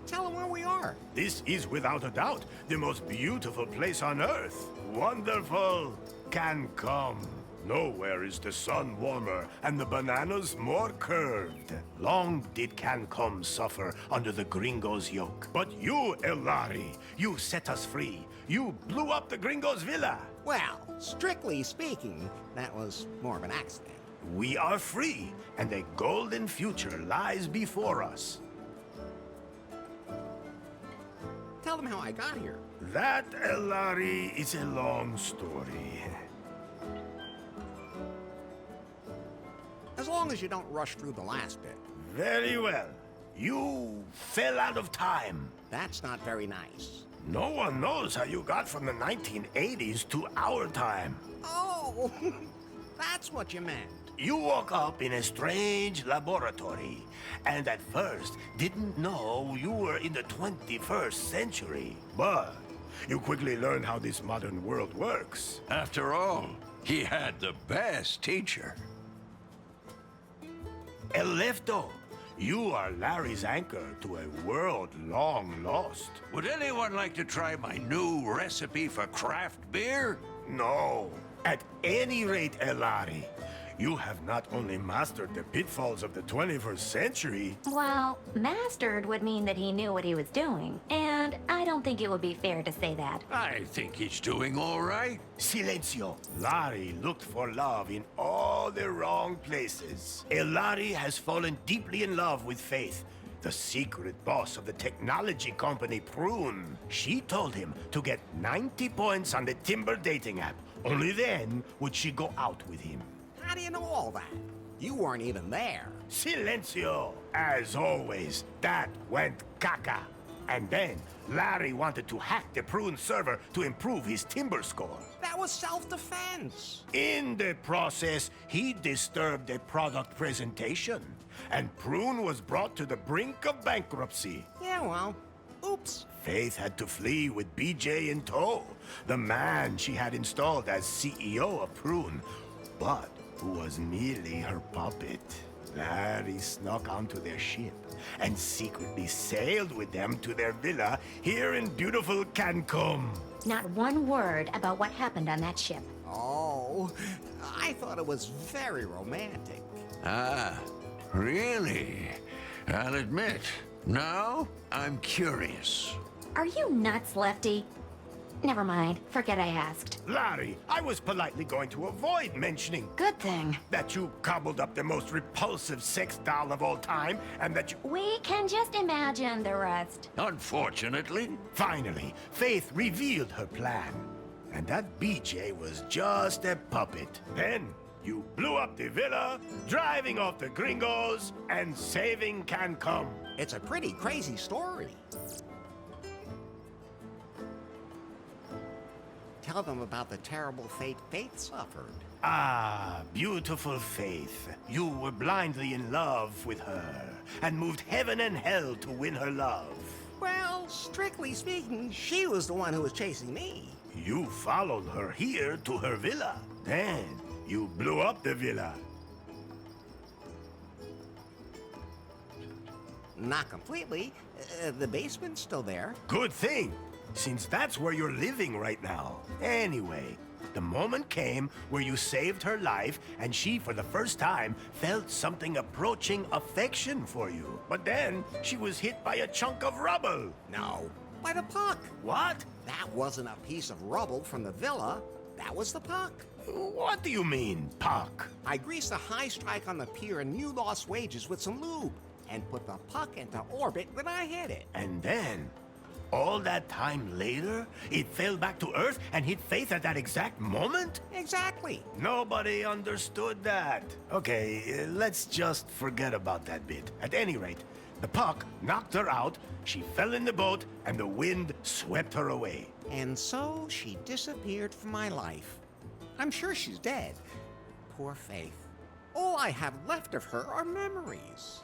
Tell them where we are. This is without a doubt the most beautiful place on earth. Wonderful Cancun. Nowhere is the sun warmer and the bananas more curved. Long did Cancun suffer under the gringos' yoke. But you, Elari, you set us free. You blew up the gringos' villa. Well, strictly speaking, that was more of an accident. We are free, and a golden future lies before us. Tell them how I got here. That, Elari, is a long story. As long as you don't rush through the last bit. Very well. You fell out of time. That's not very nice. No one knows how you got from the 1980s to our time. Oh, that's what you meant. You woke up in a strange laboratory, and at first didn't know you were in the 21st century. But you quickly learned how this modern world works. After all, he had the best teacher. El Lefto, you are Larry's anchor to a world long lost. Would anyone like to try my new recipe for craft beer? No. At any rate, Elari, you have not only mastered the pitfalls of the 21st century... Well, mastered would mean that he knew what he was doing, and I don't think it would be fair to say that. I think he's doing all right. Silencio. Larry looked for love in all the wrong places. Elari has fallen deeply in love with Faith, the secret boss of the technology company Prune. She told him to get 90 points on the Timber dating app. Only then would she go out with him. How do you know all that? You weren't even there. Silencio! As always, that went caca. And then, Larry wanted to hack the Prune server to improve his Timber score. That That was self-defense. In the process, he disturbed a product presentation, and Prune was brought to the brink of bankruptcy. Yeah, well, oops. Faith had to flee with BJ in tow, the man she had installed as CEO of Prune, but who was merely her puppet. Larry snuck onto their ship and secretly sailed with them to their villa here in beautiful Cancun. Not one word about what happened on that ship. Oh, I thought it was very romantic. Ah, really? I'll admit, now I'm curious. Are you nuts, Lefty? Never mind. Forget I asked. Larry, I was politely going to avoid mentioning... Good thing. ...that you cobbled up the most repulsive sex doll of all time, and that you... We can just imagine the rest. Unfortunately. Finally, Faith revealed her plan. And that BJ was just a puppet. Then, you blew up the villa, driving off the gringos, and saving Cancun. It's a pretty crazy story. Tell them about the terrible fate Faith suffered. Ah, beautiful Faith. You were blindly in love with her, and moved heaven and hell to win her love. Well, strictly speaking, she was the one who was chasing me. You followed her here to her villa. Then, you blew up the villa. Not completely. The basement's still there. Good thing, since that's where you're living right now. Anyway, the moment came where you saved her life, and she, for the first time, felt something approaching affection for you. But then, she was hit by a chunk of rubble. No, by the puck. What? That wasn't a piece of rubble from the villa. That was the puck. What do you mean, puck? I greased a high strike on the pier in New Lost Wages with some lube, and put the puck into orbit when I hit it. And then, all that time later, it fell back to Earth and hit Faith at that exact moment? Exactly. Nobody understood that. Okay, let's just forget about that bit. At any rate, the puck knocked her out, she fell in the boat, and the wind swept her away. And so she disappeared from my life. I'm sure she's dead. Poor Faith. All I have left of her are memories.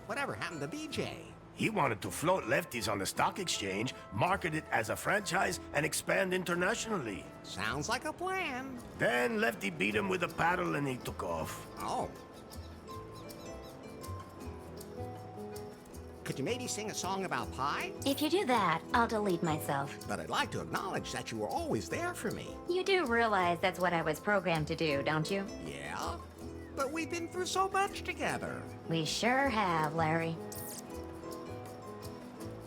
Whatever happened to BJ? He wanted to float Lefties on the stock exchange, market it as a franchise, and expand internationally. Sounds like a plan. Then Lefty beat him with a paddle and he took off. Oh. Could you maybe sing a song about pie? If you do that, I'll delete myself. But I'd like to acknowledge that you were always there for me. You do realize that's what I was programmed to do, don't you? Yeah, but we've been through so much together. We sure have, Larry.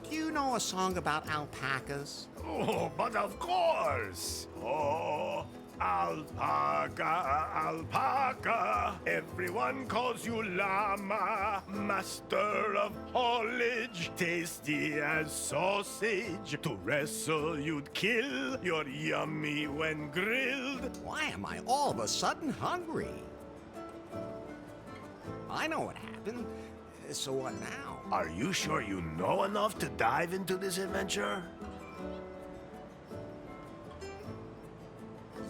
Do you know a song about alpacas? Oh, but of course! Oh, alpaca, alpaca. Everyone calls you llama, master of haulage, tasty as sausage. To wrestle, you'd kill. You're yummy when grilled. Why am I all of a sudden hungry? I know what happened. So what now? Are you sure you know enough to dive into this adventure?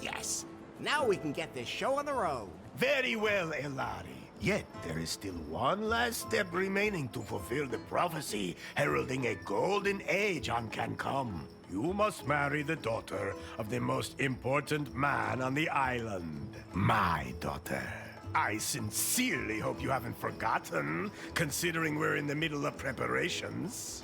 Yes. Now we can get this show on the road. Very well, Elari. Yet there is still one last step remaining to fulfill the prophecy heralding a golden age on Cancun. You must marry the daughter of the most important man on the island. My daughter. I sincerely hope you haven't forgotten, considering we're in the middle of preparations.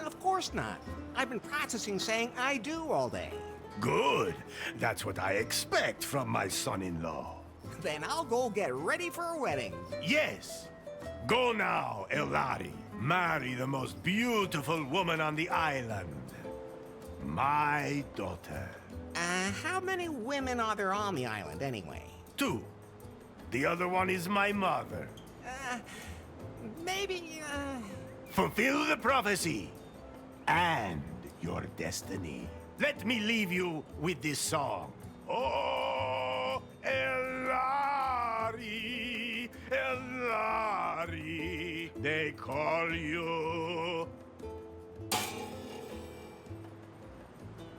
Of course not. I've been practicing saying I do all day. Good. That's what I expect from my son-in-law. Then I'll go get ready for a wedding. Yes. Go now, Elari. Marry the most beautiful woman on the island. My daughter. How many women are there on the island anyway? 2. The other one is my mother. Maybe, Fulfill the prophecy and your destiny. Let me leave you with this song. Oh, Elari, Elari. call you.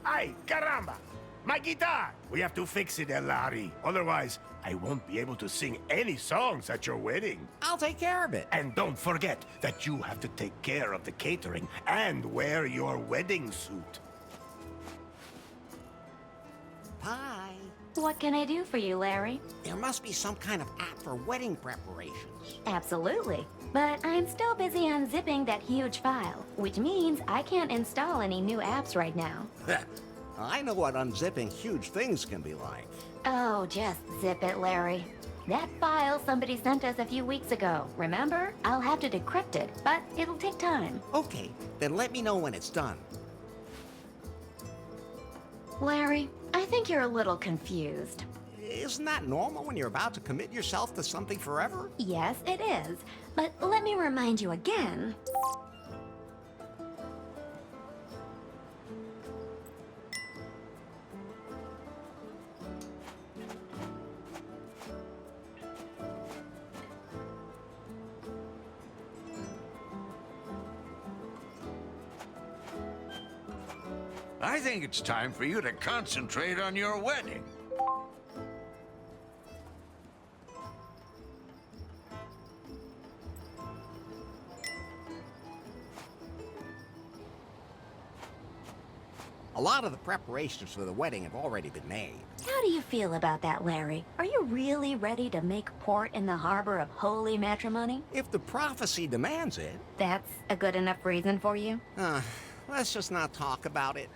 Ay, caramba! My guitar! We have to fix it, Larry. Otherwise, I won't be able to sing any songs at your wedding. I'll take care of it. And don't forget that you have to take care of the catering and wear your wedding suit. Pie. What can I do for you, Larry? There must be some kind of app for wedding preparations. Absolutely. But I'm still busy unzipping that huge file, which means I can't install any new apps right now. I know what unzipping huge things can be like. Oh, just zip it, Larry. That file somebody sent us a few weeks ago, remember? I'll have to decrypt it, but it'll take time. Okay, then let me know when it's done. Larry, I think you're a little confused. Isn't that normal when you're about to commit yourself to something forever? Yes, it is. But let me remind you again. I think it's time for you to concentrate on your wedding. A lot of the preparations for the wedding have already been made. How do you feel about that, Larry? Are you really ready to make port in the harbor of holy matrimony? If the prophecy demands it. That's a good enough reason for you? Let's just not talk about it.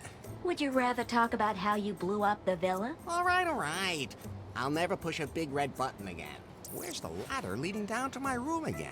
Would you rather talk about how you blew up the villa? All right. I'll never push a big red button again. Where's the ladder leading down to my room again?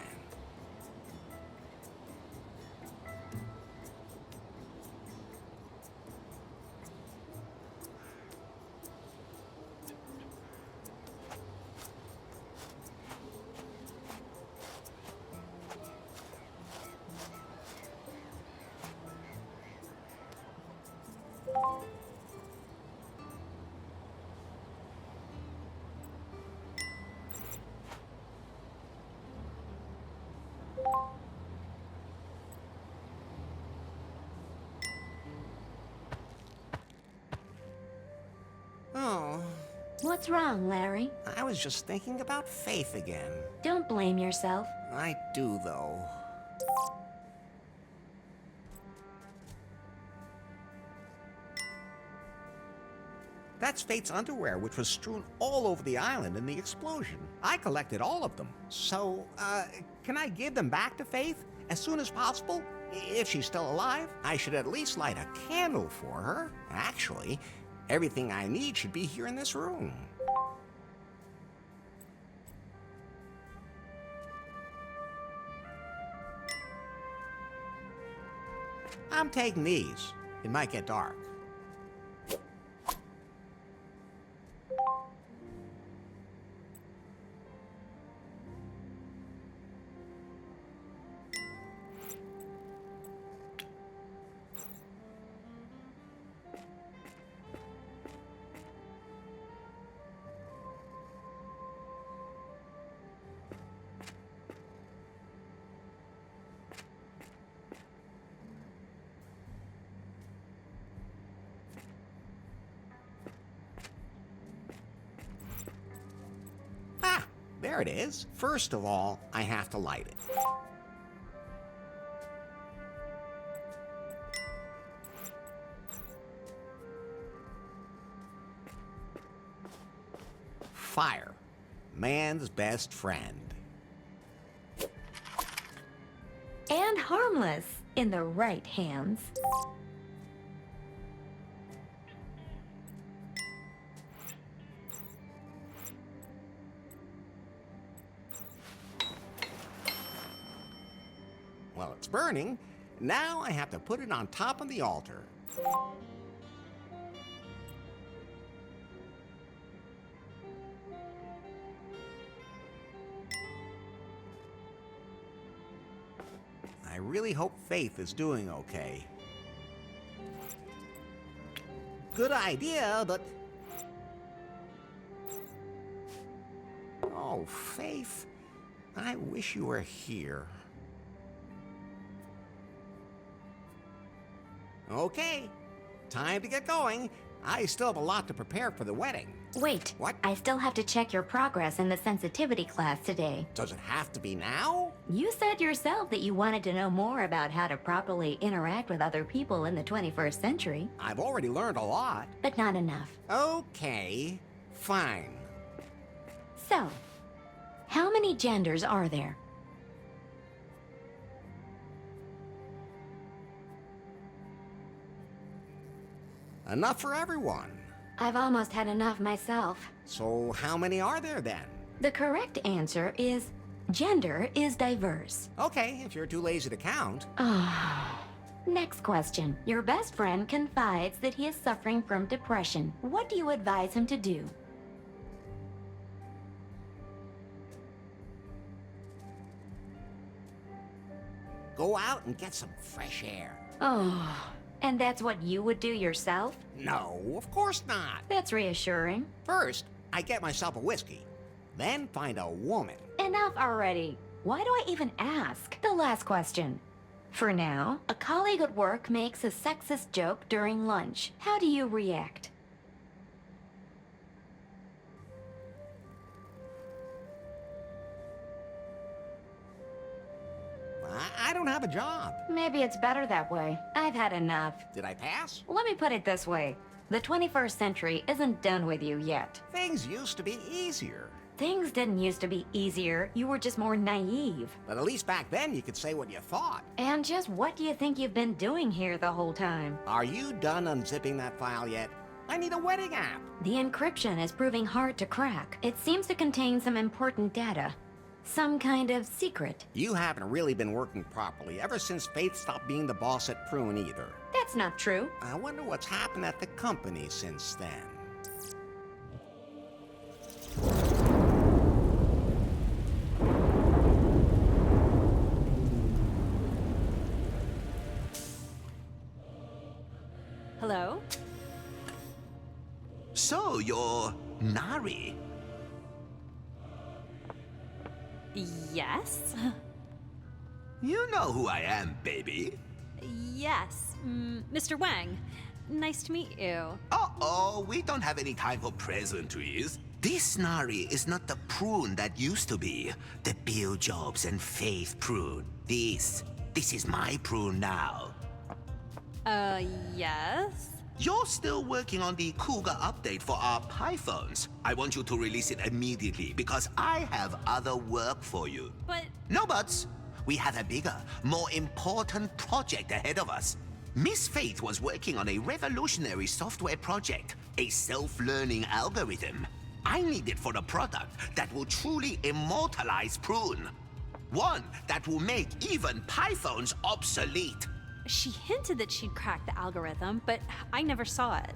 Oh. What's wrong, Larry? I was just thinking about Faith again. Don't blame yourself. I do, though. That's Faith's underwear, which was strewn all over the island in the explosion. I collected all of them. So, can I give them back to Faith as soon as possible? If she's still alive, I should at least light a candle for her. Actually, everything I need should be here in this room. I'm taking these. It might get dark. There it is. First of all, I have to light it. Fire, man's best friend. And harmless in the right hands. Well, it's burning. Now I have to put it on top of the altar. I really hope Faith is doing okay. Good idea, but... Oh, Faith, I wish you were here. Okay, time to get going. I still have a lot to prepare for the wedding. Wait. What? I still have to check your progress in the sensitivity class today. Does it have to be now? You said yourself that you wanted to know more about how to properly interact with other people in the 21st century. I've already learned a lot. But not enough. Okay, fine. So, how many genders are there? Enough for everyone. I've almost had enough myself. So how many are there then? The correct answer is gender is diverse. Okay, if you're too lazy to count. Next question. Your best friend confides that he is suffering from depression. What do you advise him to do? Go out and get some fresh air. Oh, and that's what you would do yourself? No, of course not. That's reassuring. First, I get myself a whiskey. Then find a woman. Enough already. Why do I even ask? The last question. For now, a colleague at work makes a sexist joke during lunch. How do you react? I don't have a job. Maybe it's better that way. I've had enough. Did I pass? Let me put it this way. The 21st century isn't done with you yet. Things used to be easier. Things didn't used to be easier. You were just more naive. But at least back then you could say what you thought. And just what do you think you've been doing here the whole time? Are you done unzipping that file yet? I need a wedding app. The encryption is proving hard to crack. It seems to contain some important data. Some kind of secret. You haven't really been working properly ever since Faith stopped being the boss at Prune either. That's not true. I wonder what's happened at the company since then. Hello? So, you're Nari? Yes? You know who I am, baby. Yes. Mr. Wang. Nice to meet you. Uh-oh, we don't have any time for pleasantries. This Nari is not the Prune that used to be. The Bill Jobs and Faith Prune. This is my Prune now. Yes? You're still working on the Cougar update for our Pythons. I want you to release it immediately because I have other work for you. But... No buts. We have a bigger, more important project ahead of us. Miss Faith was working on a revolutionary software project, a self-learning algorithm. I need it for a product that will truly immortalize Prune. One that will make even Pythons obsolete. She hinted that she'd cracked the algorithm, but I never saw it.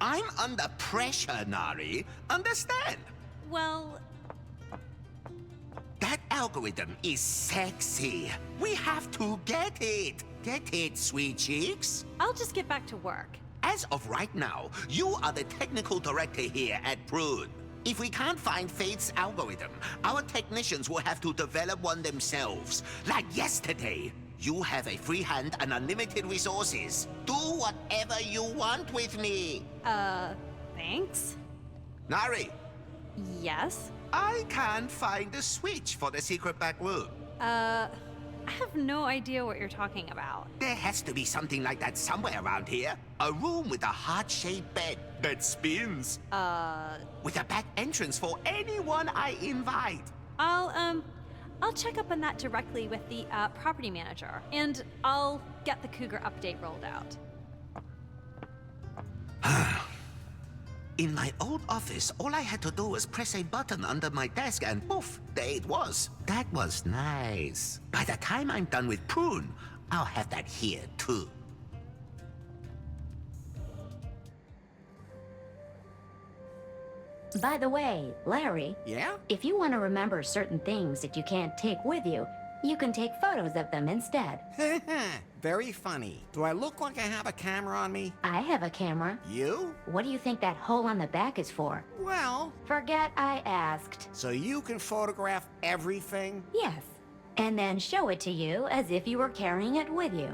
I'm under pressure, Nari. Understand? Well... That algorithm is sexy. We have to get it. Get it, sweet cheeks? I'll just get back to work. As of right now, you are the technical director here at Prune. If we can't find Faith's algorithm, our technicians will have to develop one themselves. Like yesterday. You have a free hand and unlimited resources. Do whatever you want with me. Thanks? Nari. Yes? I can't find the switch for the secret back room. I have no idea what you're talking about. There has to be something like that somewhere around here. A room with a heart-shaped bed that spins. With a back entrance for anyone I invite. I'll check up on that directly with the property manager, and I'll get the Cougar update rolled out. In my old office, all I had to do was press a button under my desk and poof, there it was. That was nice. By the time I'm done with Prune, I'll have that here too. By the way, Larry. Yeah? If you want to remember certain things that you can't take with you, you can take photos of them instead. Very funny. Do I look like I have a camera on me? I have a camera. You? What do you think that hole on the back is for? Well... Forget I asked. So you can photograph everything? Yes. And then show it to you as if you were carrying it with you.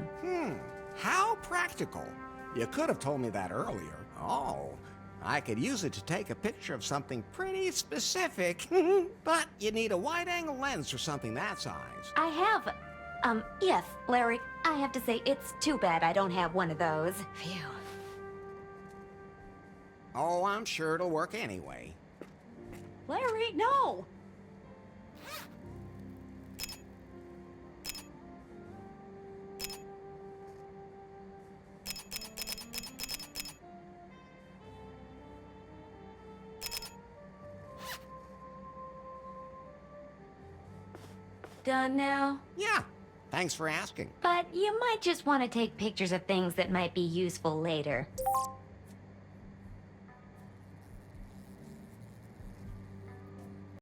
How practical. You could have told me that earlier. Oh, I could use it to take a picture of something pretty specific. But you need a wide-angle lens for something that size. I have. Yes, Larry, I have to say it's too bad I don't have one of those. Phew. Oh, I'm sure it'll work anyway. Larry, no! Done now? Yeah, thanks for asking. But you might just want to take pictures of things that might be useful later.